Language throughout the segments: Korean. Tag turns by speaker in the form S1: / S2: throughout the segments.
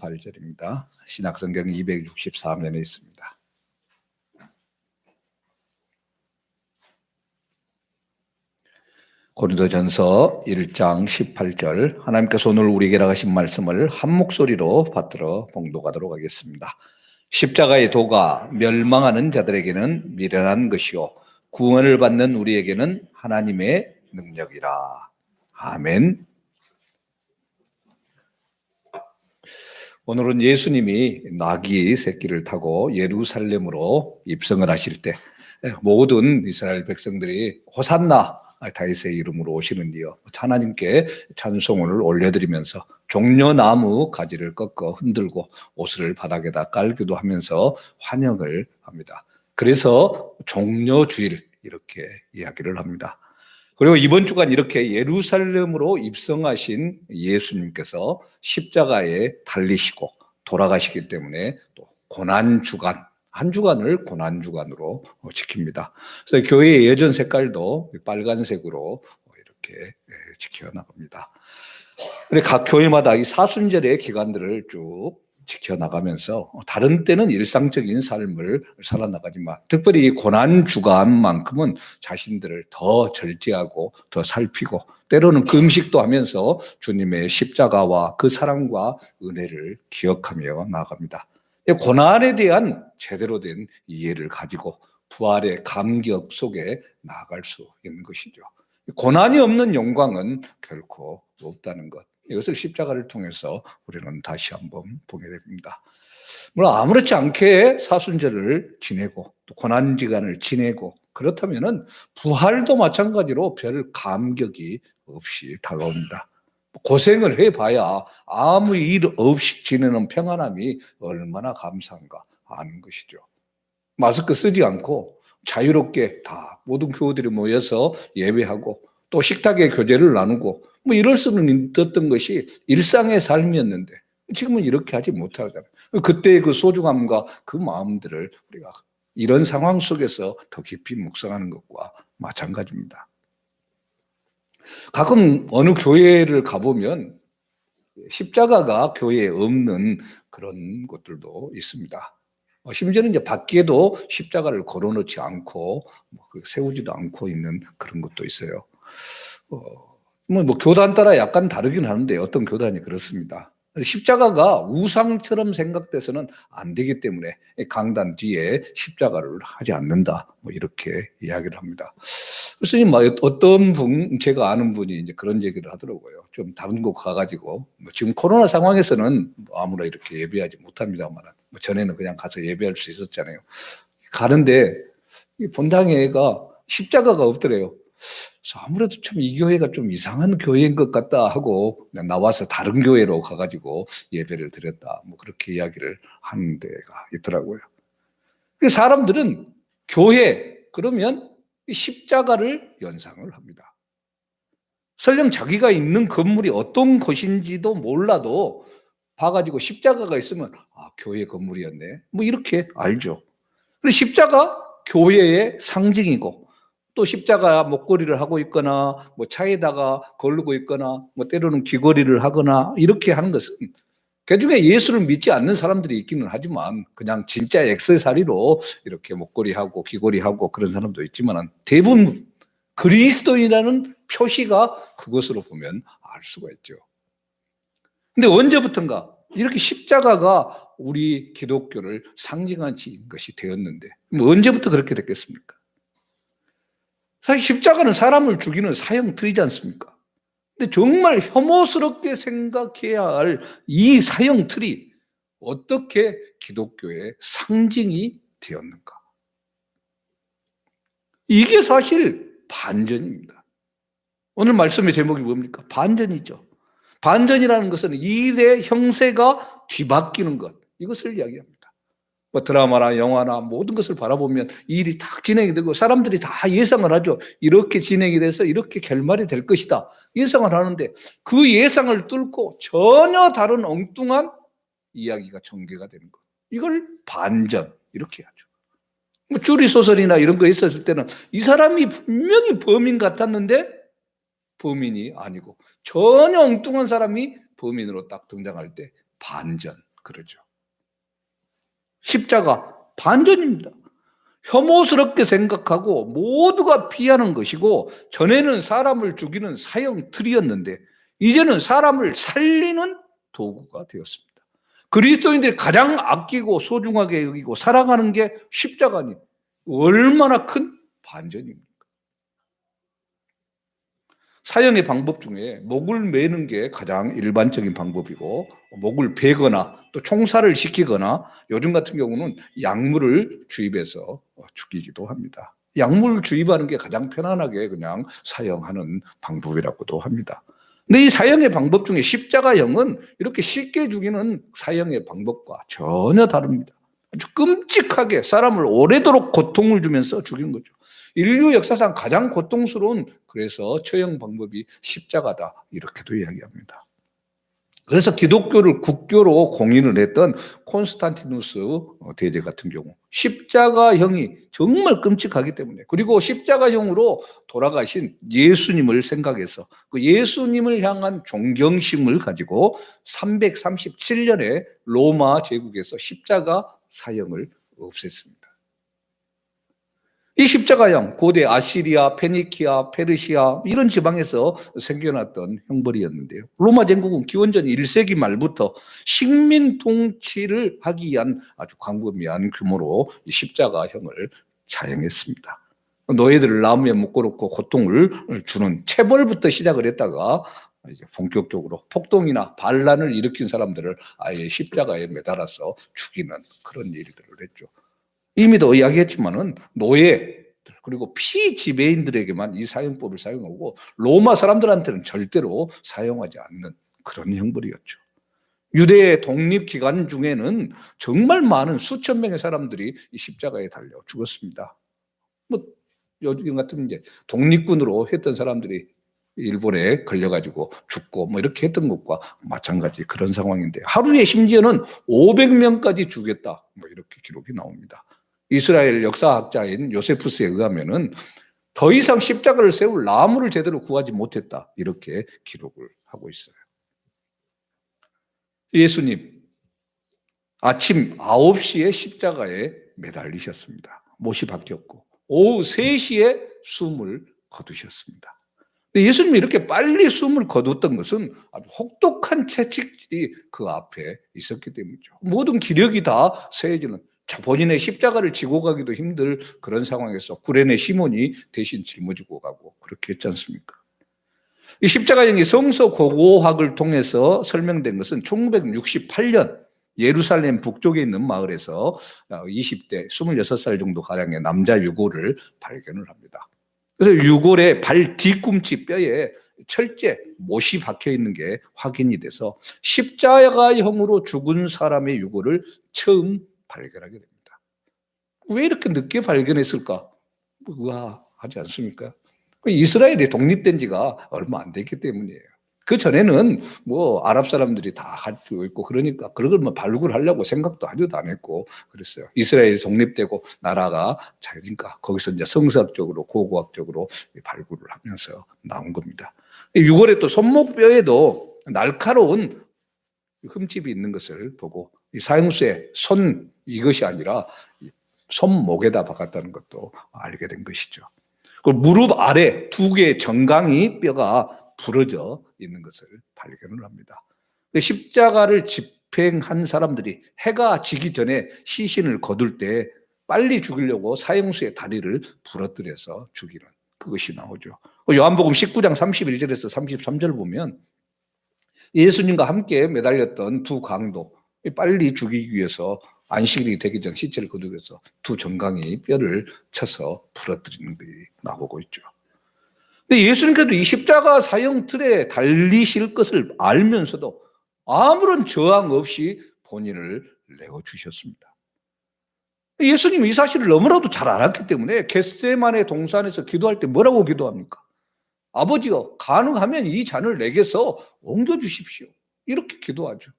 S1: 18절입니다. 신약성경 263면에 있습니다. 고린도전서 1장 18절, 하나님께서 오늘 우리에게 하신 말씀을 한 목소리로 받들어 봉독하도록 하겠습니다. 십자가의 도가 멸망하는 자들에게는 미련한 것이요 구원을 받는 우리에게는 하나님의 능력이라. 아멘. 오늘은 예수님이 나귀 새끼를 타고 예루살렘으로 입성을 하실 때 모든 이스라엘 백성들이 호산나 다윗의 이름으로 오시는디요, 하나님께 찬송을 올려드리면서 종려나무 가지를 꺾어 흔들고 옷을 바닥에다 깔기도 하면서 환영을 합니다. 그래서 종려주일 이렇게 이야기를 합니다. 그리고 이번 주간 이렇게 예루살렘으로 입성하신 예수님께서 십자가에 달리시고 돌아가시기 때문에 또 고난주간, 한 주간을 고난주간으로 지킵니다. 그래서 교회의 예전 색깔도 빨간색으로 이렇게 지켜나갑니다. 각 교회마다 이 사순절의 기간들을 쭉 지켜나가면서 다른 때는 일상적인 삶을 살아나가지만 특별히 이 고난주간만큼은 자신들을 더 절제하고 더 살피고 때로는 금식도 하면서 주님의 십자가와 그 사랑과 은혜를 기억하며 나아갑니다. 고난에 대한 제대로 된 이해를 가지고 부활의 감격 속에 나아갈 수 있는 것이죠. 고난이 없는 영광은 결코 없다는 것, 이것을 십자가를 통해서 우리는 다시 한번 보게 됩니다. 물론 아무렇지 않게 사순절을 지내고 또 고난기간을 지내고 그렇다면 부활도 마찬가지로 별 감격이 없이 다가옵니다. 고생을 해봐야 아무 일 없이 지내는 평안함이 얼마나 감사한가 아는 것이죠. 마스크 쓰지 않고 자유롭게 다 모든 교우들이 모여서 예배하고 또 식탁에 교제를 나누고 이럴 수는 있었던 것이 일상의 삶이었는데 지금은 이렇게 하지 못하잖아요. 그때의 그 소중함과 그 마음들을 우리가 이런 상황 속에서 더 깊이 묵상하는 것과 마찬가지입니다. 가끔 어느 교회를 가보면 십자가가 교회에 없는 그런 곳들도 있습니다. 심지어는 이제 밖에도 십자가를 걸어놓지 않고 세우지도 않고 있는 그런 것도 있어요. 교단 따라 약간 다르긴 하는데 어떤 교단이 그렇습니다. 십자가가 우상처럼 생각돼서는 안 되기 때문에 강단 뒤에 십자가를 하지 않는다, 이렇게 이야기를 합니다. 그래서 어떤 분, 제가 아는 분이 이제 그런 얘기를 하더라고요. 좀 다른 곳 가가지고 지금 코로나 상황에서는 아무나 이렇게 예배하지 못합니다만 전에는 그냥 가서 예배할 수 있었잖아요. 가는데 본당에가 십자가가 없더래요. 그래서 아무래도 참 이 교회가 좀 이상한 교회인 것 같다 하고 그냥 나와서 다른 교회로 가가지고 예배를 드렸다, 그렇게 이야기를 하는 데가 있더라고요. 사람들은 교회 그러면 십자가를 연상을 합니다. 설령 자기가 있는 건물이 어떤 곳인지도 몰라도 봐가지고 십자가가 있으면 교회 건물이었네, 이렇게 알죠. 그런데 십자가 교회의 상징이고 또 십자가 목걸이를 하고 있거나 차에다가 걸고 있거나 때로는 귀걸이를 하거나 이렇게 하는 것은 그중에 예수를 믿지 않는 사람들이 있기는 하지만 그냥 진짜 액세서리로 이렇게 목걸이하고 귀걸이하고 그런 사람도 있지만 대부분 그리스도인이라는 표시가 그것으로 보면 알 수가 있죠. 근데 언제부턴가 이렇게 십자가가 우리 기독교를 상징하는 것이 되었는데 언제부터 그렇게 됐겠습니까? 사실 십자가는 사람을 죽이는 사형틀이지 않습니까? 근데 정말 혐오스럽게 생각해야 할 이 사형틀이 어떻게 기독교의 상징이 되었는가? 이게 사실 반전입니다. 오늘 말씀의 제목이 뭡니까? 반전이죠. 반전이라는 것은 일의 형세가 뒤바뀌는 것, 이것을 이야기합니다. 드라마나 영화나 모든 것을 바라보면 일이 딱 진행이 되고 사람들이 다 예상을 하죠. 이렇게 진행이 돼서 이렇게 결말이 될 것이다, 예상을 하는데 그 예상을 뚫고 전혀 다른 엉뚱한 이야기가 전개가 되는 것, 이걸 반전 이렇게 하죠. 추리소설이나 이런 거 있었을 때는 이 사람이 분명히 범인 같았는데 범인이 아니고 전혀 엉뚱한 사람이 범인으로 딱 등장할 때 반전, 그러죠. 십자가 반전입니다. 혐오스럽게 생각하고 모두가 피하는 것이고, 전에는 사람을 죽이는 사형틀이었는데 이제는 사람을 살리는 도구가 되었습니다. 그리스도인들이 가장 아끼고 소중하게 여기고 사랑하는 게 십자가니 얼마나 큰 반전입니까? 사형의 방법 중에 목을 매는 게 가장 일반적인 방법이고, 목을 베거나 또 총살을 시키거나 요즘 같은 경우는 약물을 주입해서 죽이기도 합니다. 약물 주입하는 게 가장 편안하게 그냥 사형하는 방법이라고도 합니다. 근데 이 사형의 방법 중에 십자가형은 이렇게 쉽게 죽이는 사형의 방법과 전혀 다릅니다. 아주 끔찍하게 사람을 오래도록 고통을 주면서 죽인 거죠. 인류 역사상 가장 고통스러운, 그래서 처형 방법이 십자가다, 이렇게도 이야기합니다. 그래서 기독교를 국교로 공인을 했던 콘스탄티누스 대제 같은 경우 십자가형이 정말 끔찍하기 때문에, 그리고 십자가형으로 돌아가신 예수님을 생각해서 그 예수님을 향한 존경심을 가지고 337년에 로마 제국에서 십자가 사형을 없앴습니다. 이 십자가형, 고대 아시리아, 페니키아, 페르시아 이런 지방에서 생겨났던 형벌이었는데요. 로마 제국은 기원전 1세기 말부터 식민 통치를 하기 위한 아주 광범위한 규모로 이 십자가형을 차용했습니다. 노예들을 나무에 묶어놓고 고통을 주는 체벌부터 시작을 했다가 이제 본격적으로 폭동이나 반란을 일으킨 사람들을 아예 십자가에 매달아서 죽이는 그런 일들을 했죠. 이미도 이야기했지만은 노예 그리고 피지배인들에게만 이 사형법을 사용하고 로마 사람들한테는 절대로 사용하지 않는 그런 형벌이었죠. 유대의 독립기간 중에는 정말 많은 수천 명의 사람들이 이 십자가에 달려 죽었습니다. 뭐 요즘 같은 이제 독립군으로 했던 사람들이 일본에 걸려가지고 죽고 뭐 이렇게 했던 것과 마찬가지 그런 상황인데, 하루에 심지어는 500명까지 죽였다, 뭐 이렇게 기록이 나옵니다. 이스라엘 역사학자인 요세푸스에 의하면은 더 이상 십자가를 세울 나무를 제대로 구하지 못했다, 이렇게 기록을 하고 있어요. 예수님 아침 9시에 십자가에 매달리셨습니다. 못이 박혔고 오후 3시에 숨을 거두셨습니다. 예수님이 이렇게 빨리 숨을 거뒀던 것은 아주 혹독한 채찍질이 그 앞에 있었기 때문이죠. 모든 기력이 다 쇠해지는, 본인의 십자가를 지고 가기도 힘들 그런 상황에서 구레네 시몬이 대신 짊어지고 가고 그렇게 했지 않습니까? 이 십자가형이 성서 고고학을 통해서 설명된 것은 1968년 예루살렘 북쪽에 있는 마을에서 20대 26살 정도 가량의 남자 유골을 발견을 합니다. 그래서 유골의 발 뒤꿈치 뼈에 철제 못이 박혀 있는 게 확인이 돼서 십자가형으로 죽은 사람의 유골을 처음 발견하게 됩니다. 왜 이렇게 늦게 발견했을까? 의아하지 않습니까? 이스라엘이 독립된 지가 얼마 안 됐기 때문이에요. 그 전에는 뭐 아랍 사람들이 다 가지고 있고 그러니까 그런 걸 뭐 발굴하려고 생각도 하지도 안 했고 그랬어요. 이스라엘이 독립되고 나라가 자유니까 거기서 이제 성서학적으로 고고학적으로 발굴을 하면서 나온 겁니다. 6월에 또 손목뼈에도 날카로운 흠집이 있는 것을 보고 이 사형수의 손 이것이 아니라 손목에다 박았다는 것도 알게 된 것이죠. 그리고 무릎 아래 2개의 정강이 뼈가 부러져 있는 것을 발견을 합니다. 십자가를 집행한 사람들이 해가 지기 전에 시신을 거둘 때 빨리 죽이려고 사형수의 다리를 부러뜨려서 죽이는 그것이 나오죠. 요한복음 19장 31절에서 33절 보면 예수님과 함께 매달렸던 2 강도 빨리 죽이기 위해서 안식일이 되기 전 시체를 거두기 위해서 2 정강이 뼈를 쳐서 부러뜨리는 것이 나오고 있죠. 근데 예수님께도 이 십자가 사형 틀에 달리실 것을 알면서도 아무런 저항 없이 본인을 내어주셨습니다. 예수님은 이 사실을 너무나도 잘 알았기 때문에 겟세마네 동산에서 기도할 때 뭐라고 기도합니까? 아버지여 가능하면 이 잔을 내게서 옮겨주십시오, 이렇게 기도하죠.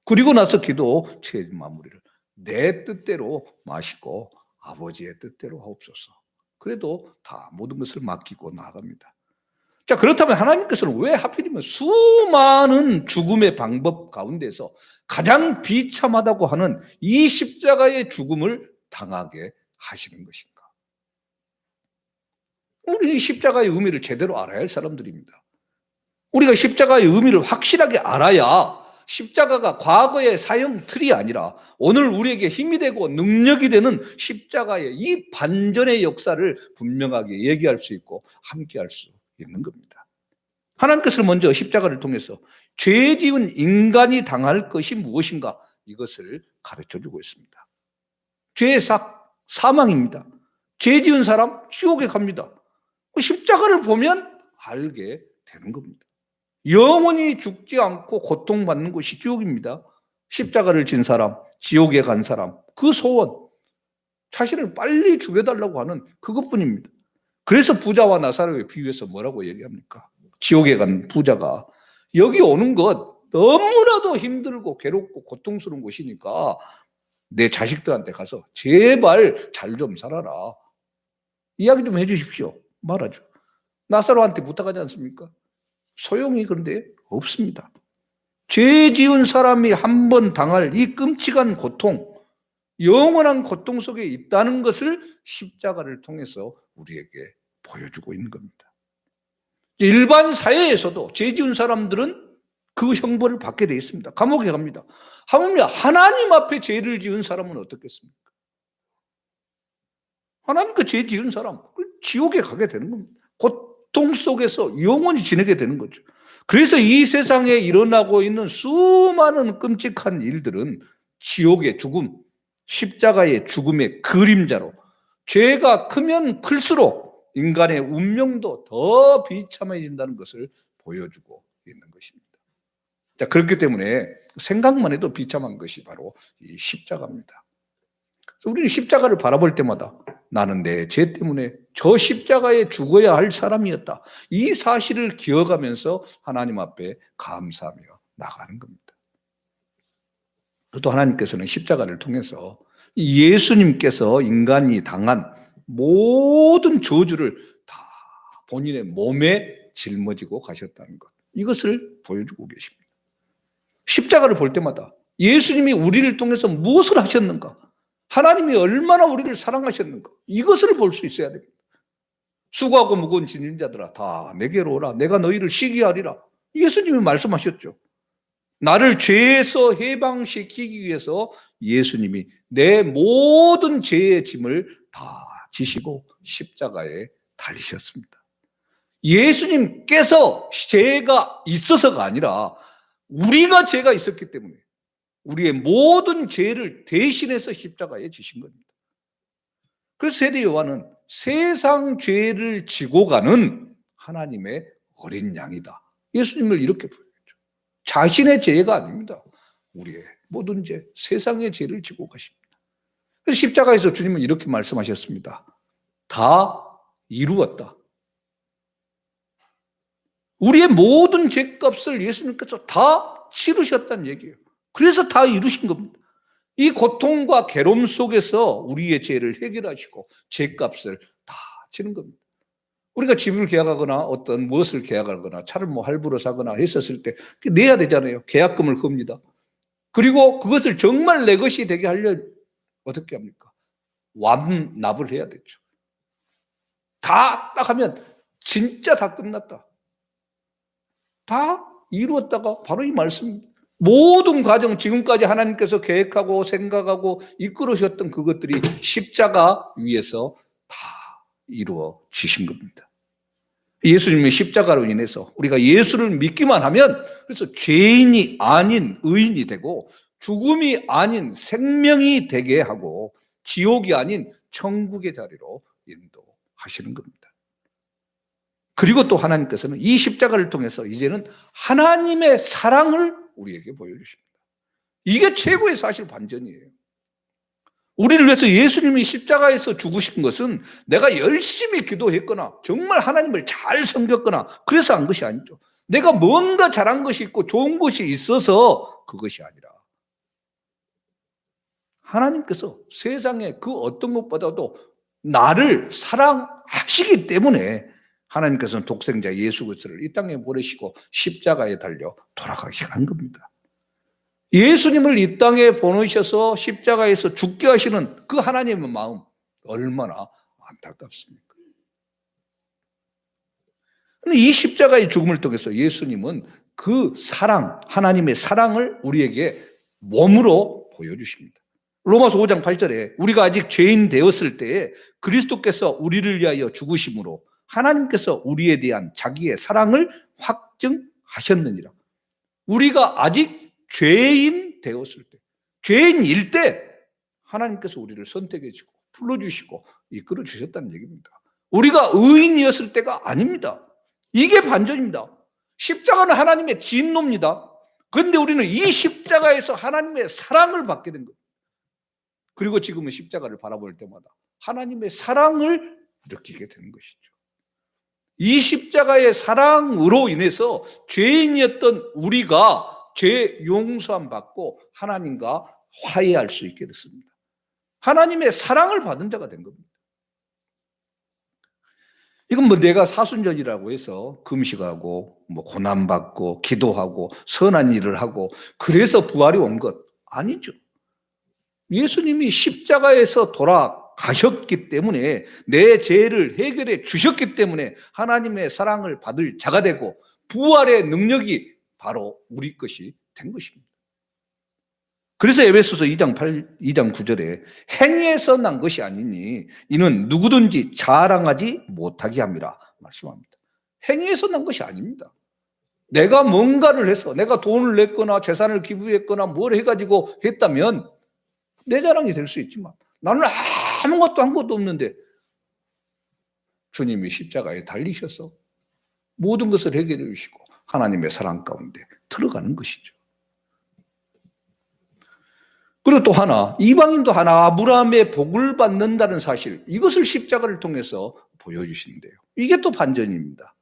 S1: 그리고 나서 기도 마무리를 내 뜻대로 마시고 아버지의 뜻대로 하옵소서. 그래도 다 모든 것을 맡기고 나아갑니다. 자, 그렇다면 하나님께서는 왜 하필이면 수많은 죽음의 방법 가운데서 가장 비참하다고 하는 이 십자가의 죽음을 당하게 하시는 것인가? 우리 십자가의 의미를 제대로 알아야 할 사람들입니다. 우리가 십자가의 의미를 확실하게 알아야 십자가가 과거의 사형 틀이 아니라 오늘 우리에게 힘이 되고 능력이 되는 십자가의 이 반전의 역사를 분명하게 얘기할 수 있고 함께할 수 있는 겁니다. 하나님께서는 먼저 십자가를 통해서 죄 지은 인간이 당할 것이 무엇인가 이것을 가르쳐주고 있습니다. 죄의 사망입니다. 죄 지은 사람 지옥에 갑니다. 십자가를 보면 알게 되는 겁니다. 영원히 죽지 않고 고통받는 곳이 지옥입니다. 십자가를 진 사람, 지옥에 간 사람, 그 소원, 자신을 빨리 죽여달라고 하는 그것뿐입니다. 그래서 부자와 나사로에 비유해서 뭐라고 얘기합니까? 지옥에 간 부자가 여기 오는 것 너무나도 힘들고 괴롭고 고통스러운 곳이니까 내 자식들한테 가서 제발 잘 좀 살아라. 이야기 좀 해주십시오. 말하죠. 나사로한테 부탁하지 않습니까? 소용이 그런데 없습니다. 죄 지은 사람이 한 번 당할 이 끔찍한 고통, 영원한 고통 속에 있다는 것을 십자가를 통해서 우리에게 보여주고 있는 겁니다. 일반 사회에서도 죄 지은 사람들은 그 형벌을 받게 되어 있습니다. 감옥에 갑니다. 하물며 하나님 앞에 죄를 지은 사람은 어떻겠습니까? 하나님께 죄 지은 사람, 지옥에 가게 되는 겁니다. 고통 속에서 영원히 지내게 되는 거죠. 그래서 이 세상에 일어나고 있는 수많은 끔찍한 일들은 지옥의 죽음, 십자가의 죽음의 그림자로 죄가 크면 클수록 인간의 운명도 더 비참해진다는 것을 보여주고 있는 것입니다. 자, 그렇기 때문에 생각만 해도 비참한 것이 바로 이 십자가입니다. 우리는 십자가를 바라볼 때마다 나는 내 죄 때문에 저 십자가에 죽어야 할 사람이었다. 이 사실을 기억하면서 하나님 앞에 감사하며 나가는 겁니다. 또 하나님께서는 십자가를 통해서 예수님께서 인간이 당한 모든 저주를 다 본인의 몸에 짊어지고 가셨다는 것. 이것을 보여주고 계십니다. 십자가를 볼 때마다 예수님이 우리를 통해서 무엇을 하셨는가? 하나님이 얼마나 우리를 사랑하셨는가? 이것을 볼 수 있어야 됩니다. 수고하고 무거운 짐진 자들아 다 내게로 오라. 내가 너희를 쉬게 하리라. 예수님이 말씀하셨죠. 나를 죄에서 해방시키기 위해서 예수님이 내 모든 죄의 짐을 다 지시고 십자가에 달리셨습니다. 예수님께서 죄가 있어서가 아니라 우리가 죄가 있었기 때문에 우리의 모든 죄를 대신해서 십자가에 지신 겁니다. 그래서 세례 요한은 세상 죄를 지고 가는 하나님의 어린 양이다. 예수님을 이렇게 보여줬죠. 자신의 죄가 아닙니다. 우리의 모든 죄, 세상의 죄를 지고 가십니다. 그래서 십자가에서 주님은 이렇게 말씀하셨습니다. 다 이루었다. 우리의 모든 죄값을 예수님께서 다 치르셨다는 얘기예요. 그래서 다 이루신 겁니다. 이 고통과 괴로움 속에서 우리의 죄를 해결하시고 죄값을 다 치는 겁니다. 우리가 집을 계약하거나 어떤 무엇을 계약하거나 차를 뭐 할부로 사거나 했었을 때 내야 되잖아요. 계약금을 겁니다. 그리고 그것을 정말 내 것이 되게 하려면 어떻게 합니까? 완납을 해야 되죠. 다 딱 하면 진짜 다 끝났다. 다 이루었다가 바로 이 말씀입니다. 모든 과정 지금까지 하나님께서 계획하고 생각하고 이끌으셨던 그것들이 십자가 위에서 다 이루어지신 겁니다. 예수님의 십자가로 인해서 우리가 예수를 믿기만 하면 그래서 죄인이 아닌 의인이 되고 죽음이 아닌 생명이 되게 하고 지옥이 아닌 천국의 자리로 인도하시는 겁니다. 그리고 또 하나님께서는 이 십자가를 통해서 이제는 하나님의 사랑을 우리에게 보여주십니다. 이게 최고의 사실 반전이에요. 우리를 위해서 예수님이 십자가에서 죽으신 것은 내가 열심히 기도했거나 정말 하나님을 잘 섬겼거나 그래서 한 것이 아니죠. 내가 뭔가 잘한 것이 있고 좋은 것이 있어서 그것이 아니라 하나님께서 세상의 그 어떤 것보다도 나를 사랑하시기 때문에 하나님께서는 독생자 예수 그리스도를 이 땅에 보내시고 십자가에 달려 돌아가게 한 겁니다. 예수님을 이 땅에 보내셔서 십자가에서 죽게 하시는 그 하나님의 마음 얼마나 안타깝습니까? 근데 이 십자가의 죽음을 통해서 예수님은 그 사랑, 하나님의 사랑을 우리에게 몸으로 보여주십니다. 로마서 5장 8절에 우리가 아직 죄인 되었을 때에 그리스도께서 우리를 위하여 죽으심으로 하나님께서 우리에 대한 자기의 사랑을 확증하셨느니라. 우리가 아직 죄인 되었을 때, 죄인일 때 하나님께서 우리를 선택해 주시고 불러주시고 이끌어 주셨다는 얘기입니다. 우리가 의인이었을 때가 아닙니다. 이게 반전입니다. 십자가는 하나님의 진노입니다. 그런데 우리는 이 십자가에서 하나님의 사랑을 받게 된 거예요. 그리고 지금은 십자가를 바라볼 때마다 하나님의 사랑을 느끼게 되는 것이죠. 이 십자가의 사랑으로 인해서 죄인이었던 우리가 죄 용서함 받고 하나님과 화해할 수 있게 됐습니다. 하나님의 사랑을 받은 자가 된 겁니다. 이건 뭐 내가 사순절이라고 해서 금식하고 뭐 고난받고 기도하고 선한 일을 하고 그래서 부활이 온 것 아니죠. 예수님이 십자가에서 돌아가셨기 때문에 내 죄를 해결해 주셨기 때문에 하나님의 사랑을 받을 자가 되고 부활의 능력이 바로 우리 것이 된 것입니다. 그래서 에베소서 2장 9절에 행위에서 난 것이 아니니 이는 누구든지 자랑하지 못하게 함이라 말씀합니다. 행위에서 난 것이 아닙니다. 내가 뭔가를 해서 내가 돈을 냈거나 재산을 기부했거나 뭘 해가지고 했다면 내 자랑이 될 수 있지만 나는 아무것도 한 것도 없는데 주님이 십자가에 달리셔서 모든 것을 해결해 주시고 하나님의 사랑 가운데 들어가는 것이죠. 그리고 또 하나, 이방인도 하나 아브라함의 복을 받는다는 사실, 이것을 십자가를 통해서 보여주시는데요. 이게 또 반전입니다.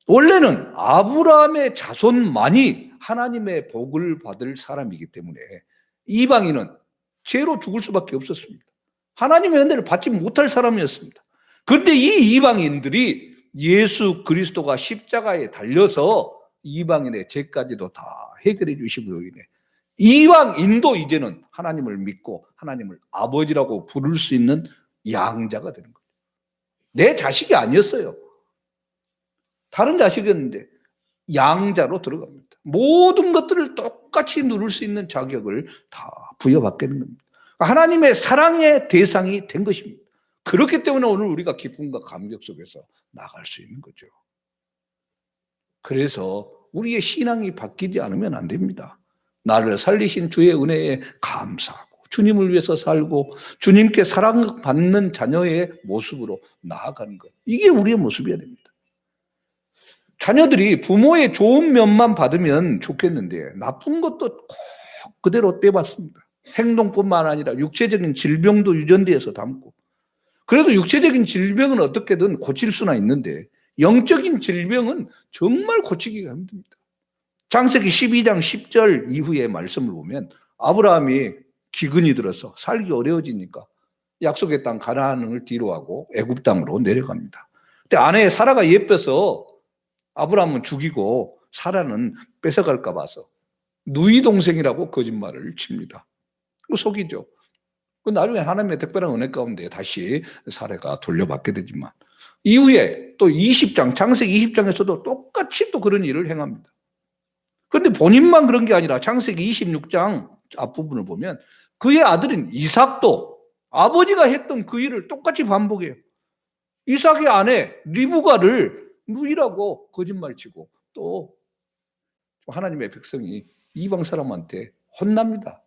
S1: 원래는 아브라함의 자손만이 하나님의 복을 받을 사람이기 때문에 이방인은 죄로 죽을 수밖에 없었습니다. 하나님의 은혜를 받지 못할 사람이었습니다. 그런데 이 이방인들이 예수 그리스도가 십자가에 달려서 이방인의 죄까지도 다 해결해 주시고 인해 이방인도 이제는 하나님을 믿고 하나님을 아버지라고 부를 수 있는 양자가 되는 거예요. 내 자식이 아니었어요. 다른 자식이었는데 양자로 들어갑니다. 모든 것들을 똑같이 누릴 수 있는 자격을 다 부여받게 되는 겁니다. 하나님의 사랑의 대상이 된 것입니다. 그렇기 때문에 오늘 우리가 기쁨과 감격 속에서 나갈 수 있는 거죠. 그래서 우리의 신앙이 바뀌지 않으면 안 됩니다. 나를 살리신 주의 은혜에 감사하고 주님을 위해서 살고 주님께 사랑받는 자녀의 모습으로 나아가는 것. 이게 우리의 모습이어야 됩니다. 자녀들이 부모의 좋은 면만 받으면 좋겠는데 나쁜 것도 꼭 그대로 빼봤습니다. 행동뿐만 아니라 육체적인 질병도 유전되어서 담고 그래도 육체적인 질병은 어떻게든 고칠 수나 있는데 영적인 질병은 정말 고치기가 힘듭니다. 창세기 12장 10절 이후의 말씀을 보면 아브라함이 기근이 들어서 살기 어려워지니까 약속의 땅 가나안을 뒤로하고 애굽 땅으로 내려갑니다. 근데 아내 사라가 예뻐서 아브라함은 죽이고 사라는 뺏어갈까 봐서 누이 동생이라고 거짓말을 칩니다. 속이죠. 나중에 하나님의 특별한 은혜 가운데 다시 사라가 돌려받게 되지만 이후에 또 20장 창세기 20장에서도 똑같이 또 그런 일을 행합니다. 그런데 본인만 그런 게 아니라 창세기 26장 앞부분을 보면 그의 아들인 이삭도 아버지가 했던 그 일을 똑같이 반복해요. 이삭의 아내 리브가를 누이라고 거짓말치고 또 하나님의 백성이 이방 사람한테 혼납니다.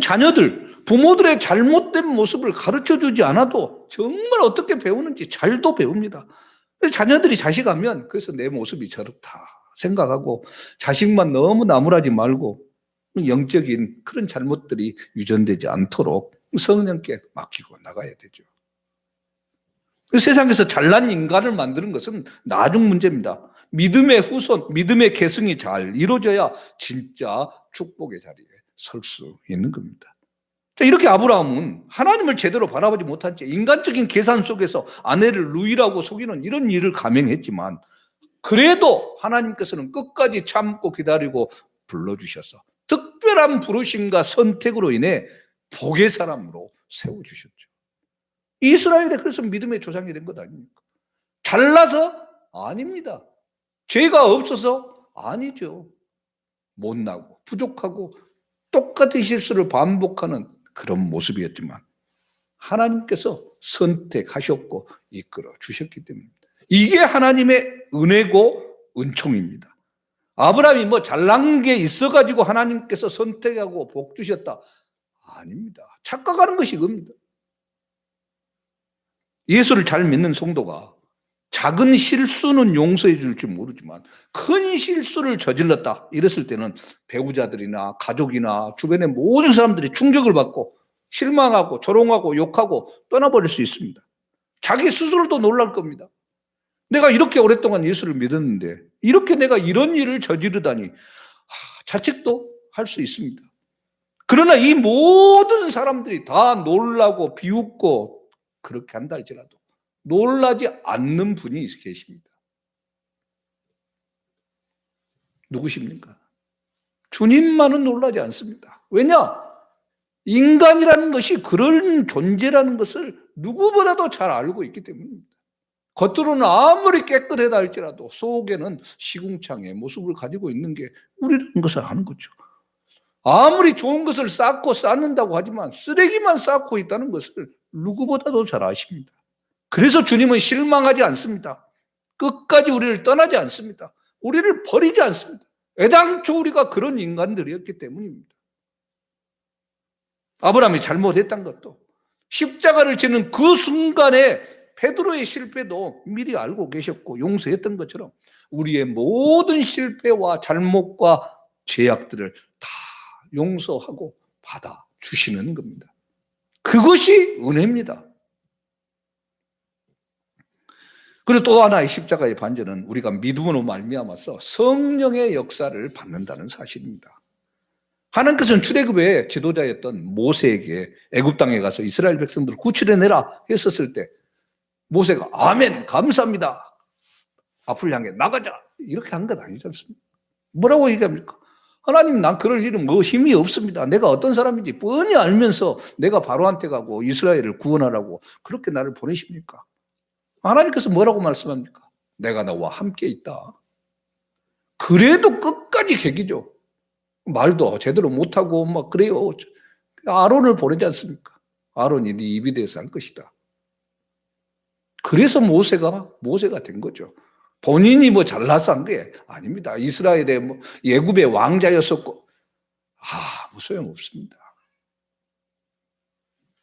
S1: 자녀들, 부모들의 잘못된 모습을 가르쳐주지 않아도 정말 어떻게 배우는지 잘도 배웁니다. 자녀들이 자식하면 그래서 내 모습이 저렇다 생각하고 자식만 너무 나무라지 말고 영적인 그런 잘못들이 유전되지 않도록 성령께 맡기고 나가야 되죠. 세상에서 잘난 인간을 만드는 것은 나중 문제입니다. 믿음의 후손, 믿음의 계승이 잘 이루어져야 진짜 축복의 자리에 설 수 있는 겁니다. 자, 이렇게 아브라함은 하나님을 제대로 바라보지 못한 채 인간적인 계산 속에서 아내를 루이라고 속이는 이런 일을 감행했지만, 그래도 하나님께서는 끝까지 참고 기다리고 불러주셔서 특별한 부르심과 선택으로 인해 복의 사람으로 세워주셨죠. 이스라엘의 그래서 믿음의 조상이 된 것 아닙니까? 잘나서? 아닙니다. 죄가 없어서? 아니죠. 못나고 부족하고 똑같은 실수를 반복하는 그런 모습이었지만 하나님께서 선택하셨고 이끌어 주셨기 때문입니다. 이게 하나님의 은혜고 은총입니다. 아브라함이 뭐 잘난 게 있어가지고 하나님께서 선택하고 복 주셨다? 아닙니다. 착각하는 것이 겁니다. 예수를 잘 믿는 성도가 작은 실수는 용서해 줄지 모르지만 큰 실수를 저질렀다 이랬을 때는 배우자들이나 가족이나 주변의 모든 사람들이 충격을 받고 실망하고 조롱하고 욕하고 떠나버릴 수 있습니다. 자기 스스로도 놀랄 겁니다. 내가 이렇게 오랫동안 예수를 믿었는데 이렇게 내가 이런 일을 저지르다니, 자책도 할 수 있습니다. 그러나 이 모든 사람들이 다 놀라고 비웃고 그렇게 한다 할지라도 놀라지 않는 분이 계십니다. 누구십니까? 주님만은 놀라지 않습니다. 왜냐? 인간이라는 것이 그런 존재라는 것을 누구보다도 잘 알고 있기 때문입니다. 겉으로는 아무리 깨끗하다 할지라도 속에는 시궁창의 모습을 가지고 있는 게 우리라는 것을 아는 거죠. 아무리 좋은 것을 쌓고 쌓는다고 하지만 쓰레기만 쌓고 있다는 것을 누구보다도 잘 아십니다. 그래서 주님은 실망하지 않습니다. 끝까지 우리를 떠나지 않습니다. 우리를 버리지 않습니다. 애당초 우리가 그런 인간들이었기 때문입니다. 아브라함이 잘못했던 것도 십자가를 지는 그 순간에 베드로의 실패도 미리 알고 계셨고 용서했던 것처럼 우리의 모든 실패와 잘못과 죄악들을 다 용서하고 받아주시는 겁니다. 그것이 은혜입니다. 그리고 또 하나의 십자가의 반전은 우리가 믿음으로 말미암아서 성령의 역사를 받는다는 사실입니다. 하나님께서는 출애굽의 지도자였던 모세에게 애굽 땅에 가서 이스라엘 백성들을 구출해내라 했었을 때 모세가 아멘 감사합니다, 앞을 향해 나가자 이렇게 한 건 아니지 않습니까? 뭐라고 얘기합니까? 하나님, 난 그럴 일은 뭐 힘이 없습니다. 내가 어떤 사람인지 뻔히 알면서 내가 바로한테 가고 이스라엘을 구원하라고 그렇게 나를 보내십니까? 하나님께서 뭐라고 말씀합니까? 내가 너와 함께 있다. 그래도 끝까지 계기죠. 말도 제대로 못하고 막 그래요. 아론을 보내지 않습니까? 아론이 네 입이 돼서 할 것이다. 그래서 모세가 된 거죠. 본인이 뭐 잘나서 한 게 아닙니다. 이스라엘의 예굽의 왕자였었고 아무 소용없습니다.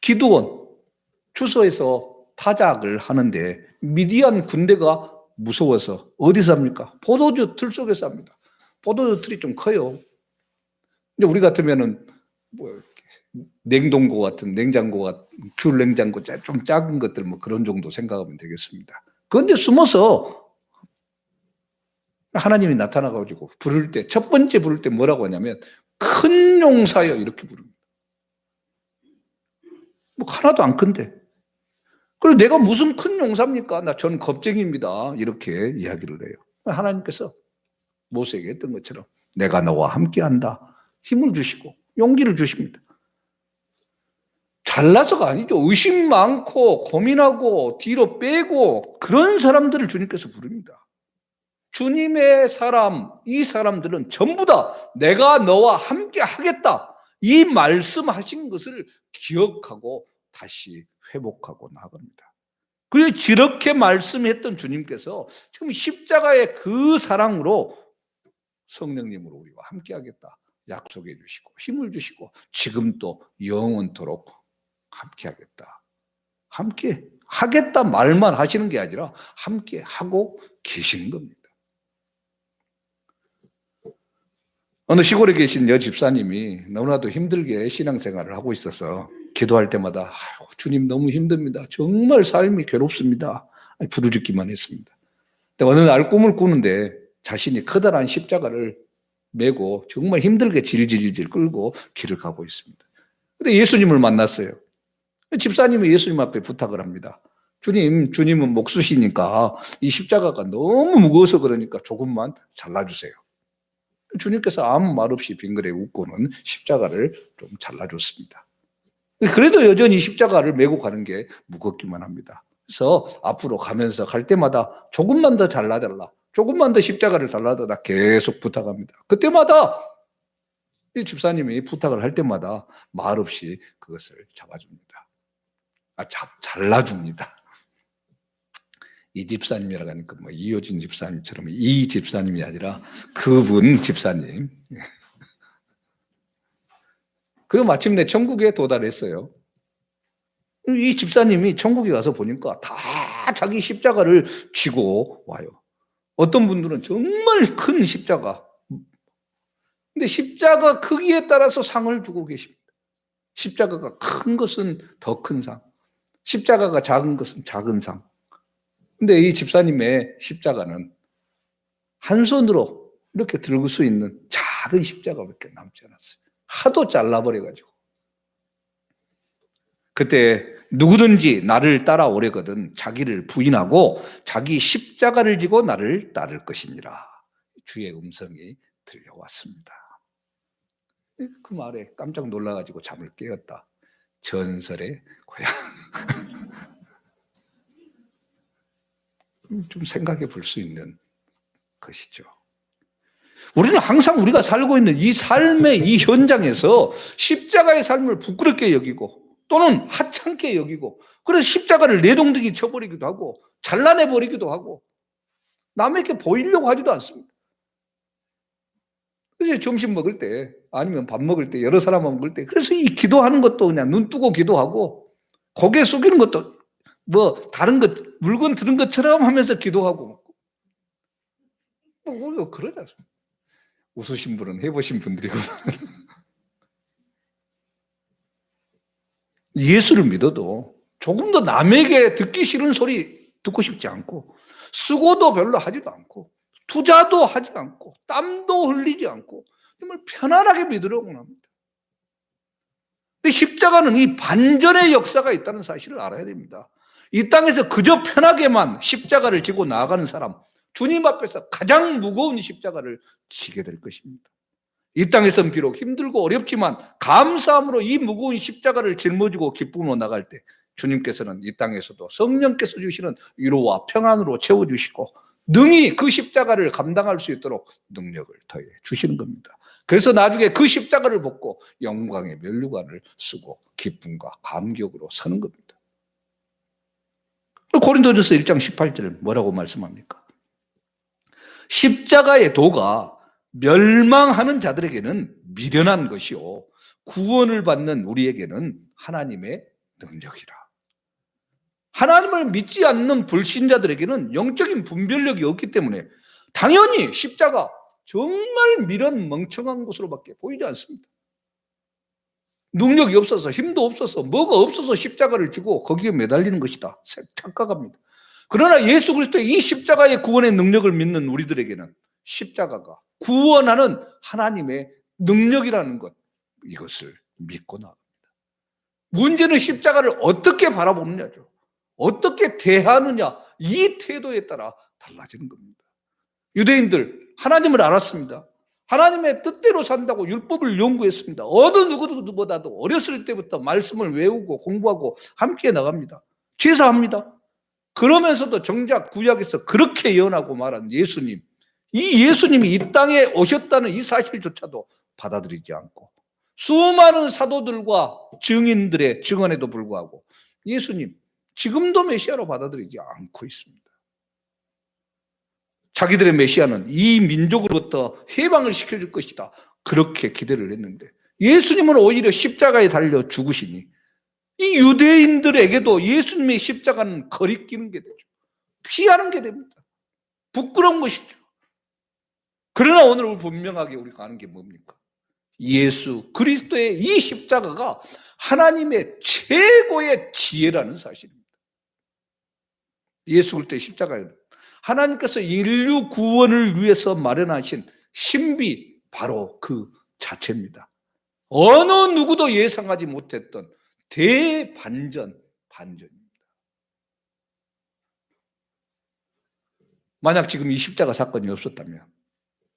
S1: 기드온 주소에서 타작을 하는데 미디안 군대가 무서워서 어디서 합니까? 포도주 틀 속에서 합니다. 포도주 틀이 좀 커요. 근데 우리 같으면은 뭐 냉동고 같은 냉장고 같은 귤 냉장고 좀 작은 것들 뭐 그런 정도 생각하면 되겠습니다. 그런데 숨어서 하나님이 나타나가지고 부를 때 첫 번째 부를 때 뭐라고 하냐면 큰 용사여 이렇게 부릅니다. 뭐 하나도 안 큰데. 그리고 내가 무슨 큰 용사입니까? 전 겁쟁이입니다. 이렇게 이야기를 해요. 하나님께서 모세에게 했던 것처럼 내가 너와 함께한다. 힘을 주시고 용기를 주십니다. 잘나서가 아니죠. 의심 많고 고민하고 뒤로 빼고 그런 사람들을 주님께서 부릅니다. 주님의 사람, 이 사람들은 전부 다 내가 너와 함께 하겠다. 이 말씀하신 것을 기억하고 다시 회복하고 나갑니다. 그래서 저렇게 말씀했던 주님께서 지금 십자가의 그 사랑으로 성령님으로 우리와 함께 하겠다 약속해 주시고 힘을 주시고 지금 또 영원토록 함께 하겠다. 함께 하겠다 말만 하시는 게 아니라 함께 하고 계시는 겁니다. 어느 시골에 계신 여집사님이 너무나도 힘들게 신앙생활을 하고 있어서 기도할 때마다 주님 너무 힘듭니다. 정말 삶이 괴롭습니다. 부르짖기만 했습니다. 근데 어느 날 꿈을 꾸는데 자신이 커다란 십자가를 메고 정말 힘들게 질질질 끌고 길을 가고 있습니다. 근데 예수님을 만났어요. 집사님이 예수님 앞에 부탁을 합니다. 주님은 목수시니까 이 십자가가 너무 무거워서 그러니까 조금만 잘라주세요. 주님께서 아무 말 없이 빙그레 웃고는 십자가를 좀 잘라줬습니다. 그래도 여전히 십자가를 메고 가는 게 무겁기만 합니다. 그래서 앞으로 가면서 갈 때마다 조금만 더 잘라달라, 조금만 더 십자가를 잘라달라 계속 부탁합니다. 그때마다 이 집사님이 부탁을 할 때마다 말없이 그것을 잡아줍니다. 잘라줍니다. 이 집사님이라고 하니까 뭐 이효진 집사님처럼 이 집사님이 아니라 그분 집사님. 그리고 마침내 천국에 도달했어요. 이 집사님이 천국에 가서 보니까 다 자기 십자가를 쥐고 와요. 어떤 분들은 정말 큰 십자가. 근데 십자가 크기에 따라서 상을 주고 계십니다. 십자가가 큰 것은 더 큰 상, 십자가가 작은 것은 작은 상. 근데 이 집사님의 십자가는 한 손으로 이렇게 들고 수 있는 작은 십자가밖에 남지 않았어요. 하도 잘라버려가지고. 그때 누구든지 나를 따라오려거든 자기를 부인하고 자기 십자가를 지고 나를 따를 것이니라. 주의 음성이 들려왔습니다. 그 말에 깜짝 놀라가지고 잠을 깨었다. 전설의 고향. 좀 생각해 볼 수 있는 것이죠. 우리는 항상 우리가 살고 있는 이 삶의 이 현장에서 십자가의 삶을 부끄럽게 여기고 또는 하찮게 여기고, 그래서 십자가를 내동댕이 쳐버리기도 하고 잘라내버리기도 하고 남에게 보이려고 하지도 않습니다. 그래서 점심 먹을 때 아니면 밥 먹을 때 여러 사람 먹을 때, 그래서 이 기도하는 것도 그냥 눈 뜨고 기도하고 고개 숙이는 것도 뭐 다른 것 물건 들은 것처럼 하면서 기도하고 우리가 그러지 않습니까? 웃으신 분은 해보신 분들이거든. 예수를 믿어도 조금 더 남에게 듣기 싫은 소리 듣고 싶지 않고, 수고도 별로 하지도 않고, 투자도 하지 않고, 땀도 흘리지 않고, 정말 편안하게 믿으려고 합니다. 근데 십자가는 이 반전의 역사가 있다는 사실을 알아야 됩니다. 이 땅에서 그저 편하게만 십자가를 지고 나아가는 사람, 주님 앞에서 가장 무거운 십자가를 지게 될 것입니다. 이 땅에서는 비록 힘들고 어렵지만 감사함으로 이 무거운 십자가를 짊어지고 기쁨으로 나갈 때 주님께서는 이 땅에서도 성령께서 주시는 위로와 평안으로 채워주시고 능히 그 십자가를 감당할 수 있도록 능력을 더해 주시는 겁니다. 그래서 나중에 그 십자가를 벗고 영광의 면류관을 쓰고 기쁨과 감격으로 서는 겁니다. 고린도전서 1장 18절 뭐라고 말씀합니까? 십자가의 도가 멸망하는 자들에게는 미련한 것이요 구원을 받는 우리에게는 하나님의 능력이라. 하나님을 믿지 않는 불신자들에게는 영적인 분별력이 없기 때문에 당연히 십자가 정말 미련 멍청한 것으로밖에 보이지 않습니다. 능력이 없어서 힘도 없어서 뭐가 없어서 십자가를 지고 거기에 매달리는 것이다 착각합니다. 그러나 예수 그리스도의 이 십자가의 구원의 능력을 믿는 우리들에게는 십자가가 구원하는 하나님의 능력이라는 것, 이것을 믿고 나갑니다. 문제는 십자가를 어떻게 바라보느냐죠. 어떻게 대하느냐, 이 태도에 따라 달라지는 겁니다. 유대인들 하나님을 알았습니다. 하나님의 뜻대로 산다고 율법을 연구했습니다. 어느 누구보다도 어렸을 때부터 말씀을 외우고 공부하고 함께 나갑니다. 제사합니다. 그러면서도 정작 구약에서 그렇게 예언하고 말한 예수님, 이 예수님이 이 땅에 오셨다는 이 사실조차도 받아들이지 않고 수많은 사도들과 증인들의 증언에도 불구하고 예수님 지금도 메시아로 받아들이지 않고 있습니다. 자기들의 메시아는 이 민족으로부터 해방을 시켜줄 것이다, 그렇게 기대를 했는데 예수님은 오히려 십자가에 달려 죽으시니 이 유대인들에게도 예수님의 십자가는 거리끼는 게 되죠. 피하는 게 됩니다. 부끄러운 것이죠. 그러나 오늘 분명하게 우리가 아는 게 뭡니까? 예수 그리스도의 이 십자가가 하나님의 최고의 지혜라는 사실입니다. 예수 그리스도의 십자가는 하나님께서 인류 구원을 위해서 마련하신 신비, 바로 그 자체입니다. 어느 누구도 예상하지 못했던 반전입니다. 만약 지금 이 십자가 사건이 없었다면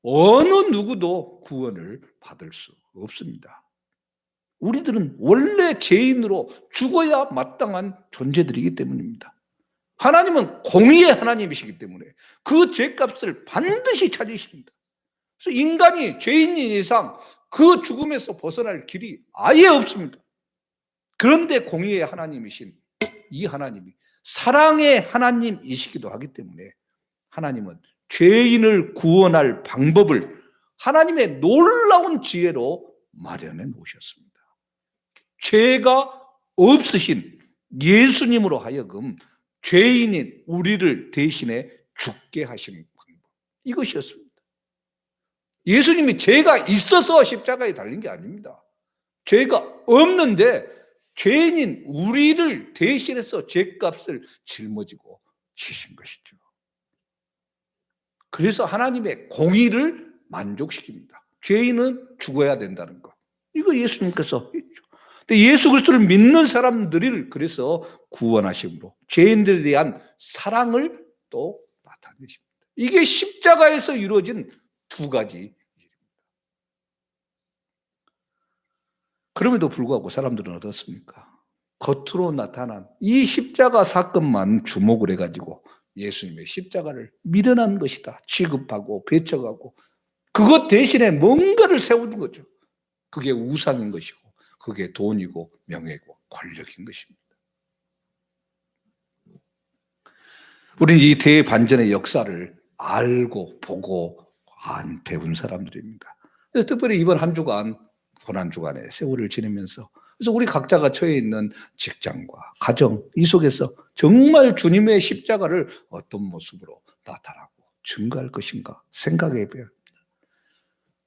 S1: 어느 누구도 구원을 받을 수 없습니다. 우리들은 원래 죄인으로 죽어야 마땅한 존재들이기 때문입니다. 하나님은 공의의 하나님이시기 때문에 그 죄값을 반드시 찾으십니다. 그래서 인간이 죄인인 이상 그 죽음에서 벗어날 길이 아예 없습니다. 그런데 공의의 하나님이신 이 하나님이 사랑의 하나님이시기도 하기 때문에 하나님은 죄인을 구원할 방법을 하나님의 놀라운 지혜로 마련해 놓으셨습니다. 죄가 없으신 예수님으로 하여금 죄인인 우리를 대신해 죽게 하시는 방법, 이것이었습니다. 예수님이 죄가 있어서 십자가에 달린 게 아닙니다. 죄가 없는데 죄인인 우리를 대신해서 죄값을 짊어지고 지신 것이죠. 그래서 하나님의 공의를 만족시킵니다. 죄인은 죽어야 된다는 것, 이거 예수님께서 했죠. 근데 예수 그리스도를 믿는 사람들을 그래서 구원하심으로 죄인들에 대한 사랑을 또 나타내십니다. 이게 십자가에서 이루어진 두 가지 일입니다. 그럼에도 불구하고 사람들은 어떻습니까? 겉으로 나타난 이 십자가 사건만 주목을 해가지고 예수님의 십자가를 미련한 것이다 취급하고 배척하고 그것 대신에 뭔가를 세우는 거죠. 그게 우상인 것이고 그게 돈이고 명예고 권력인 것입니다. 우리는 이 대반전의 역사를 알고 보고 안 배운 사람들입니다. 그래서 특별히 이번 한 주간 고난주간에 세월을 지내면서 그래서 우리 각자가 처해 있는 직장과 가정 이 속에서 정말 주님의 십자가를 어떤 모습으로 나타나고 증거할 것인가 생각해 봐야 합니다.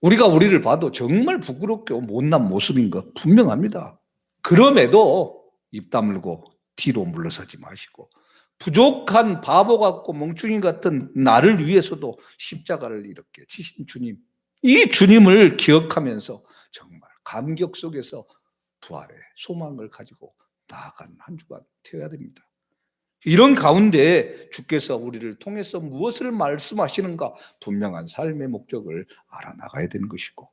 S1: 우리가 우리를 봐도 정말 부끄럽게 못난 모습인 것 분명합니다. 그럼에도 입 다물고 뒤로 물러서지 마시고 부족한 바보 같고 멍충이 같은 나를 위해서도 십자가를 이렇게 지신 주님, 이 주님을 기억하면서 정말 감격 속에서 부활의 소망을 가지고 나아간 한 주간 되어야 됩니다. 이런 가운데 주께서 우리를 통해서 무엇을 말씀하시는가 분명한 삶의 목적을 알아나가야 되는 것이고,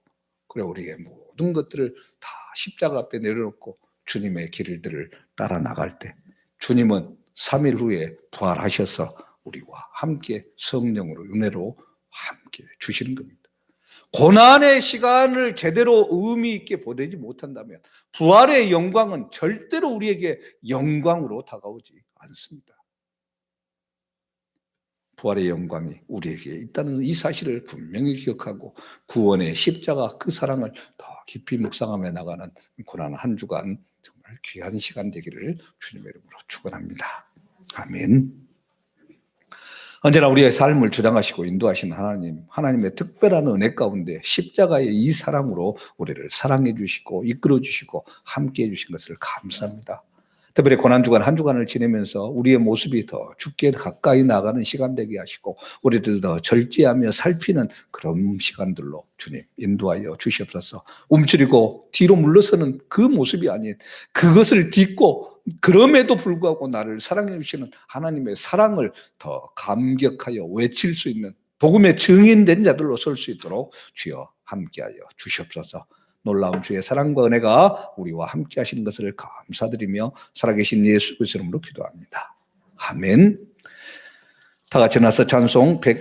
S1: 그래 우리의 모든 것들을 다 십자가 앞에 내려놓고 주님의 길들을 따라 나갈 때 주님은 3일 후에 부활하셔서 우리와 함께 성령으로 은혜로 함께 주시는 겁니다. 고난의 시간을 제대로 의미 있게 보내지 못한다면 부활의 영광은 절대로 우리에게 영광으로 다가오지 않습니다. 부활의 영광이 우리에게 있다는 이 사실을 분명히 기억하고 구원의 십자가 그 사랑을 더 깊이 묵상하며 나가는 고난 한 주간 정말 귀한 시간 되기를 주님의 이름으로 축원합니다. 아멘. 언제나 우리의 삶을 주장하시고 인도하시는 하나님, 하나님의 특별한 은혜 가운데 십자가의 이 사랑으로 우리를 사랑해 주시고 이끌어 주시고 함께 해 주신 것을 감사합니다. 특별히 고난주간 한 주간을 지내면서 우리의 모습이 더 주께 가까이 나가는 시간 되게 하시고 우리들 더 절제하며 살피는 그런 시간들로 주님 인도하여 주시옵소서. 움츠리고 뒤로 물러서는 그 모습이 아닌 그것을 딛고 그럼에도 불구하고 나를 사랑해 주시는 하나님의 사랑을 더 감격하여 외칠 수 있는 복음의 증인된 자들로 설 수 있도록 주여 함께하여 주시옵소서. 놀라운 주의 사랑과 은혜가 우리와 함께 하시는 것을 감사드리며 살아계신 예수 그리스도 이름으로 기도합니다. 아멘. 다 같이 나서 찬송 100